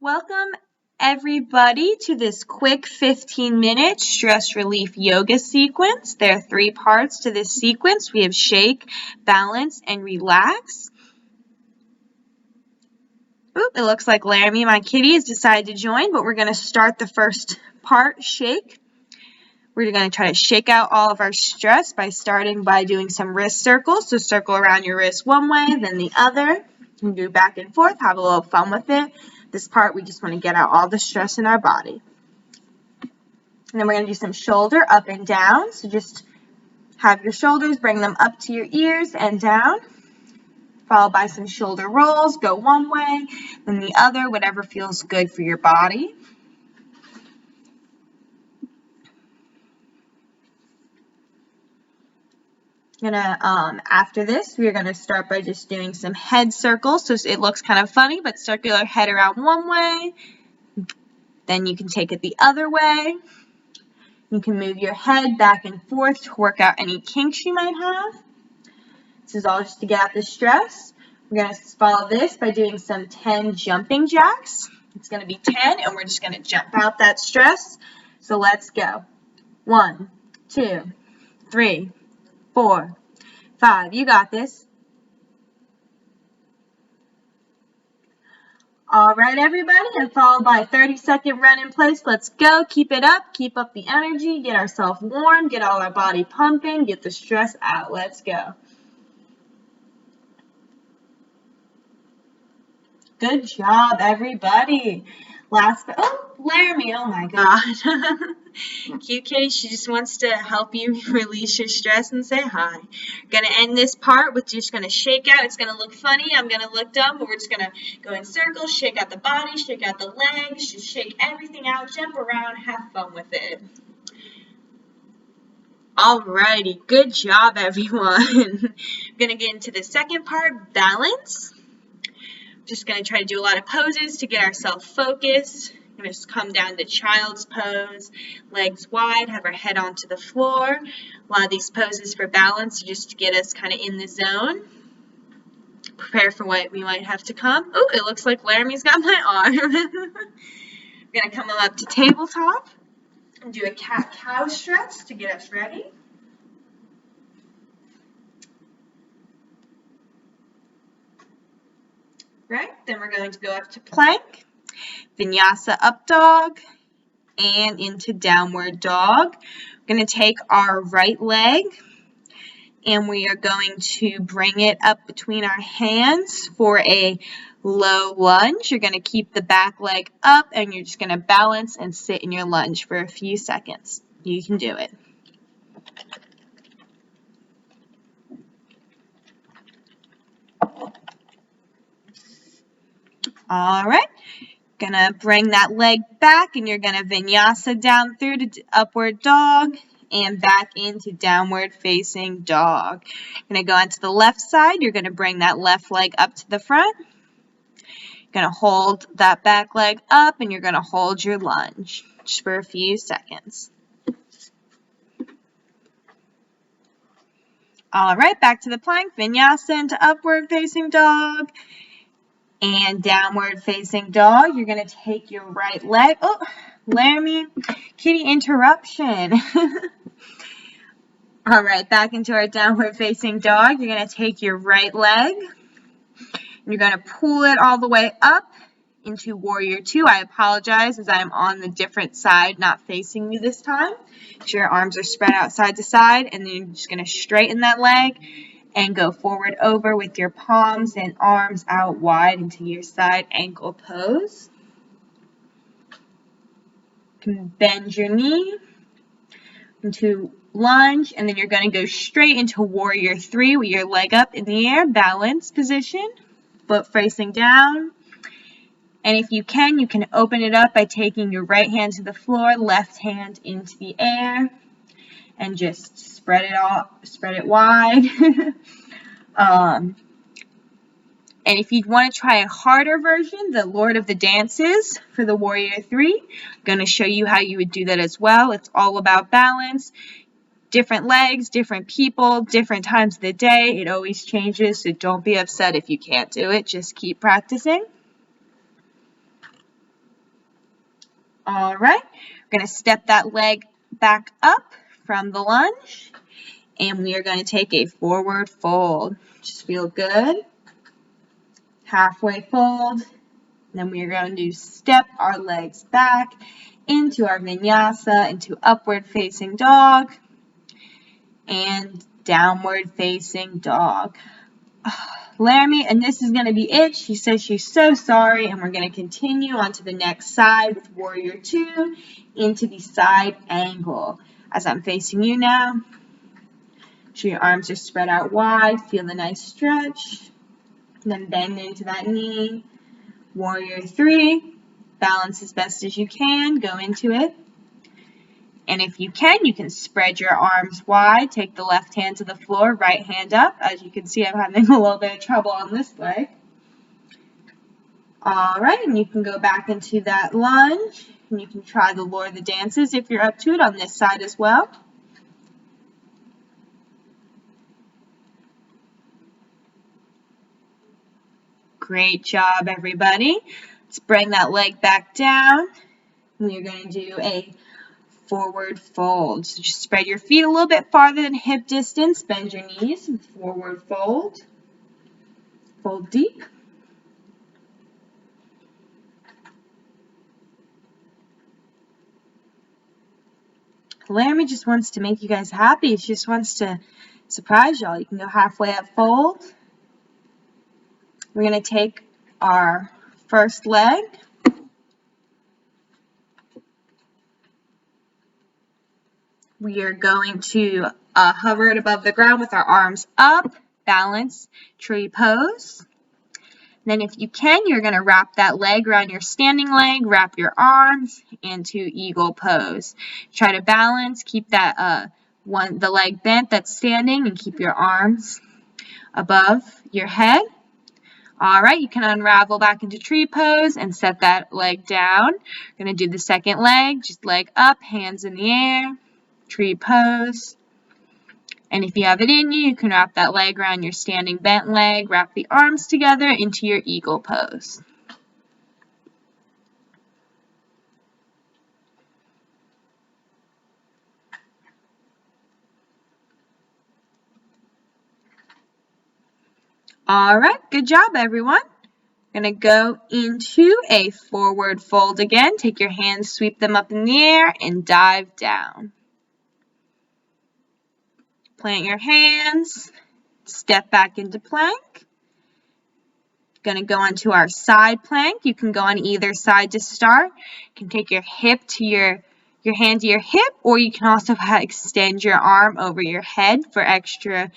Welcome everybody to this quick 15-minute stress relief yoga sequence. There are 3 parts to this sequence. We have shake, balance, and relax. Oop, it looks like Laramie, my kitty, has decided to join, but we're going to start the first part, shake. We're going to try to shake out all of our stress by starting by doing some wrist circles. So circle around your wrist one way, then the other. You can do back and forth, have a little fun with it. This part, we just want to get out all the stress in our body. And then we're going to do some shoulder up and down. So just have your shoulders, bring them up to your ears and down. Followed by some shoulder rolls. Go one way, then the other, whatever feels good for your body. After this, we're going to start by just doing some head circles. So it looks kind of funny, but circular head around one way. Then you can take it the other way. You can move your head back and forth to work out any kinks you might have. This is all just to get out the stress. We're going to follow this by doing some 10 jumping jacks. It's going to be 10, and we're just going to jump out that stress. So let's go. 1, 2, 3, 4, 5. You got this. All right, everybody, and followed by a 30-second run in place. Let's go. Keep it up. Keep up the energy. Get ourselves warm. Get all our body pumping. Get the stress out. Let's go. Good job, everybody. Laramie, oh my God. Cute kitty, she just wants to help you release your stress and say hi. Gonna end this part with just gonna shake out. It's gonna look funny. I'm gonna look dumb, but we're just gonna go in circles, shake out the body, shake out the legs, just shake everything out, jump around, have fun with it. Alrighty, good job, everyone. I'm gonna get into the second part, balance. Just going to try to do a lot of poses to get ourselves focused. I'm going to just come down to child's pose, legs wide, have our head onto the floor. A lot of these poses for balance just to get us kind of in the zone. Prepare for what we might have to come. Oh, it looks like Laramie's got my arm. I'm going to come up to tabletop and do a cat-cow stretch to get us ready. Right, then we're going to go up to plank, vinyasa up dog, and into downward dog. We're going to take our right leg, and we are going to bring it up between our hands for a low lunge. You're going to keep the back leg up, and you're just going to balance and sit in your lunge for a few seconds. You can do it. All right, gonna bring that leg back, and you're gonna vinyasa down through to upward dog and back into downward facing dog. Gonna go onto the left side. You're gonna bring that left leg up to the front. Gonna hold that back leg up, and you're gonna hold your lunge just for a few seconds. All right, back to the plank, vinyasa into upward facing dog. And downward facing dog, you're going to take your right leg. Oh, Laramie, kitty interruption. All right, back into our downward facing dog. You're going to take your right leg. You're going to pull it all the way up into warrior 2. I apologize as I'm on the different side, not facing you this time. Make sure your arms are spread out side to side, and then you're just going to straighten that leg and go forward over with your palms and arms out wide into your side ankle pose. You can bend your knee into lunge, and then you're going to go straight into warrior 3 with your leg up in the air, balance position, foot facing down. And if you can open it up by taking your right hand to the floor, left hand into the air, and just spread it wide. And if you want to try a harder version, the Lord of the Dances for the Warrior 3, I'm going to show you how you would do that as well. It's all about balance, different legs, different people, different times of the day. It always changes, so don't be upset if you can't do it. Just keep practicing. All right, we're going to step that leg back up from the lunge, and we are going to take a forward fold. Just feel good. Halfway fold. Then we are going to step our legs back into our vinyasa, into upward facing dog and downward facing dog. Laramie, and this is going to be it. She says she's so sorry, and we're going to continue on to the next side with Warrior 2 into the side angle. As I'm facing you now, make sure your arms are spread out wide. Feel the nice stretch. Then bend into that knee. Warrior 3, balance as best as you can. Go into it. And if you can spread your arms wide. Take the left hand to the floor, right hand up. As you can see, I'm having a little bit of trouble on this leg. All right, and you can go back into that lunge. And you can try the Lord of the Dances if you're up to it on this side as well. Great job, everybody. Let's bring that leg back down. We are going to do a forward fold. So just spread your feet a little bit farther than hip distance. Bend your knees and forward fold. Fold deep. Laramie just wants to make you guys happy. She just wants to surprise y'all. You can go halfway up fold. We're going to take our first leg. We are going to hover it above the ground with our arms up, balance, tree pose. Then if you can, you're going to wrap that leg around your standing leg, wrap your arms into eagle pose. Try to balance, keep that the leg bent that's standing, and keep your arms above your head. All right, you can unravel back into tree pose and set that leg down. We're going to do the second leg, just leg up, hands in the air, tree pose. And if you have it in you, you can wrap that leg around your standing bent leg, wrap the arms together into your eagle pose. All right, good job, everyone. Going to go into a forward fold again. Take your hands, sweep them up in the air, and dive down. Plant your hands, step back into plank. Going to go onto our side plank. You can go on either side to start. You can take your hip to your hand to your hip, or you can also extend your arm over your head for extra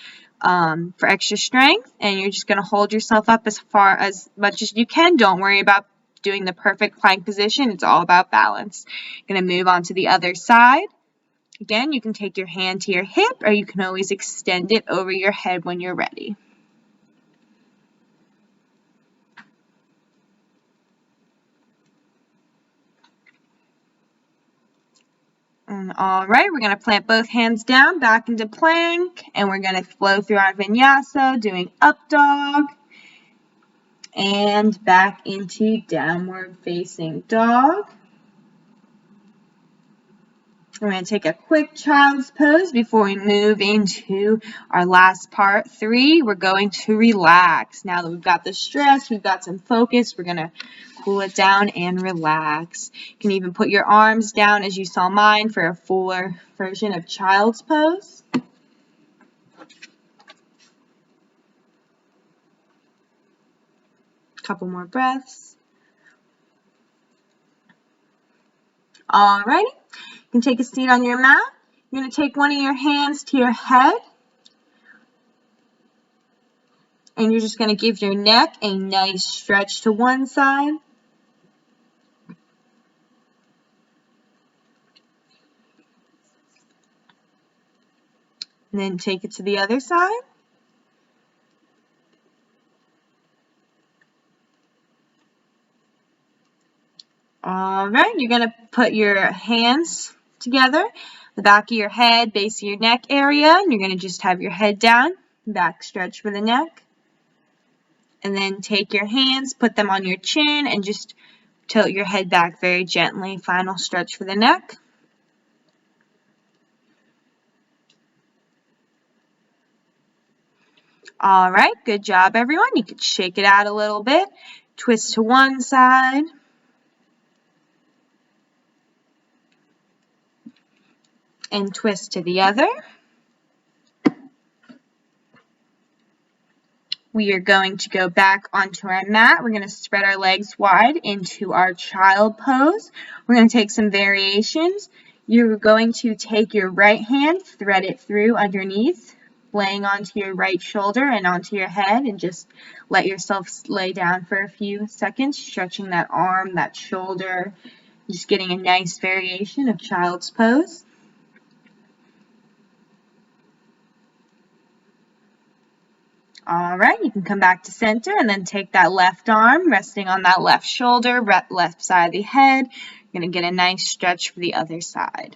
strength. And you're just going to hold yourself up as much as you can. Don't worry about doing the perfect plank position. It's all about balance. Going to move on to the other side. Again, you can take your hand to your hip, or you can always extend it over your head when you're ready. All right, we're going to plant both hands down, back into plank, and we're going to flow through our vinyasa, doing up dog, and back into downward facing dog. We're going to take a quick child's pose before we move into our last part 3. We're going to relax. Now that we've got the stress, we've got some focus, we're going to cool it down and relax. You can even put your arms down as you saw mine for a fuller version of child's pose. Couple more breaths. Alrighty, you can take a seat on your mat. You're going to take one of your hands to your head, and you're just going to give your neck a nice stretch to one side. And then take it to the other side. All right, you're going to put your hands together, the back of your head, base of your neck area, and you're going to just have your head down, back stretch for the neck. And then take your hands, put them on your chin, and just Tilt your head back very gently. Final stretch for the neck. All right, good job, everyone. You can shake it out a little bit. Twist to one side. And twist to the other. We are going to go back onto our mat. We're going to spread our legs wide into our child pose. We're going to take some variations. You're going to take your right hand, thread it through underneath, laying onto your right shoulder and onto your head, and just let yourself lay down for a few seconds, stretching that arm, that shoulder, just getting a nice variation of child's pose. All right, you can come back to center and then take that left arm, resting on that left shoulder, left side of the head. You're going to get a nice stretch for the other side.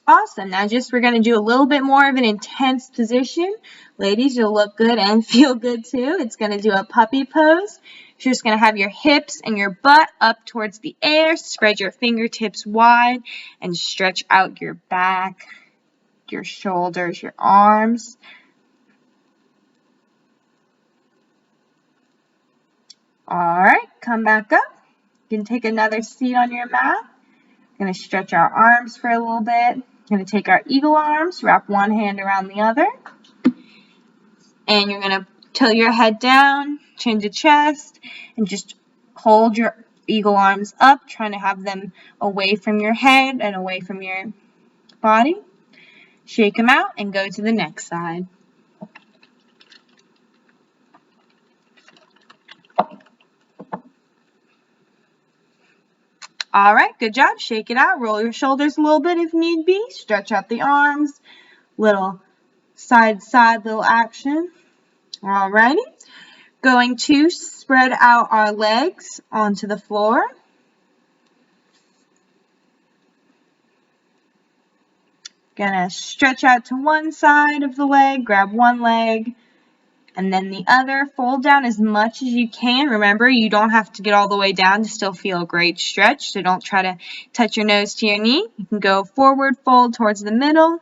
Awesome. Now we're going to do a little bit more of an intense position. Ladies, you'll look good and feel good too. It's going to do a puppy pose. You're just going to have your hips and your butt up towards the air. Spread your fingertips wide and stretch out your back, your shoulders, your arms. All right, come back up. You can take another seat on your mat. We're going to stretch our arms for a little bit. We're going to take our eagle arms, wrap one hand around the other. And you're going to tilt your head down, chin to chest, and just hold your eagle arms up, trying to have them away from your head and away from your body. Shake them out and go to the next side. All right, good job. Shake it out. Roll your shoulders a little bit if need be. Stretch out the arms. Little side-to-side little action. All righty. Going to spread out our legs onto the floor. Gonna stretch out to one side of the leg, grab one leg, and then the other. Fold down as much as you can. Remember, you don't have to get all the way down to still feel a great stretch, so don't try to touch your nose to your knee. You can go forward, fold towards the middle,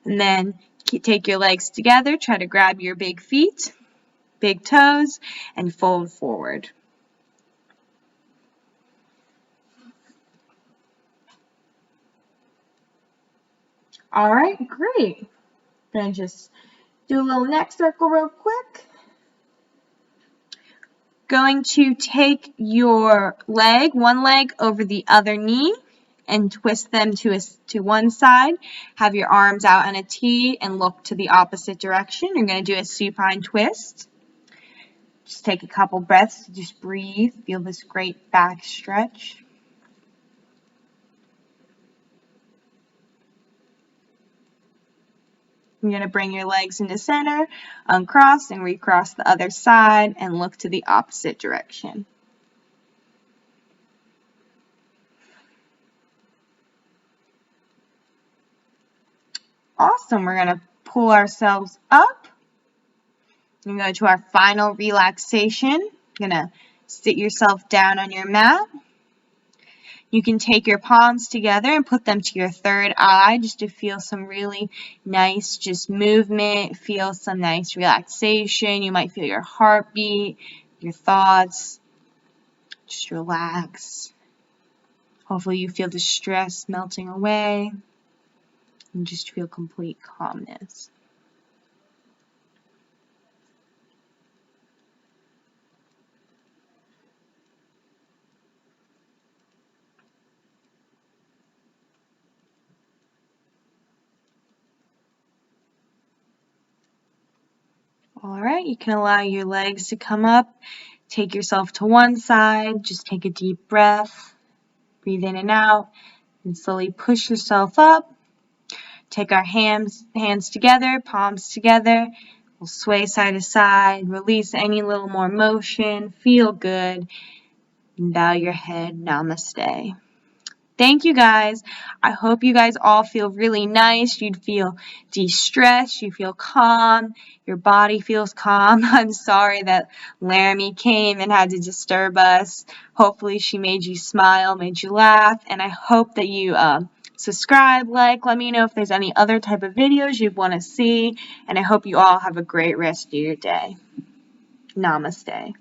and then take your legs together. Try to grab your big feet, big toes, and fold forward. All right, great. Gonna just do a little neck circle real quick. Going to take your leg, one leg over the other knee, and twist them to one side. Have your arms out in a T and look to the opposite direction. You're going to do a supine twist. Just take a couple breaths to just breathe. Feel this great back stretch. You're going to bring your legs into center, uncross, and recross the other side, and look to the opposite direction. Awesome. We're going to pull ourselves up. You're going to go to our final relaxation. You're going to sit yourself down on your mat. You can take your palms together and put them to your third eye just to feel some really nice just movement, feel some nice relaxation. You might feel your heartbeat, your thoughts. Just relax. Hopefully you feel the stress melting away and just feel complete calmness. All right, you can allow your legs to come up. Take yourself to one side. Just take a deep breath. Breathe in and out. And slowly push yourself up. Take our hands together, palms together. We'll sway side to side. Release any little more motion. Feel good. And bow your head. Namaste. Thank you guys. I hope you guys all feel really nice. You'd feel de-stressed. You feel calm. Your body feels calm. I'm sorry that Laramie came and had to disturb us. Hopefully she made you smile, made you laugh, and I hope that you subscribe, let me know if there's any other type of videos you'd want to see, and I hope you all have a great rest of your day. Namaste.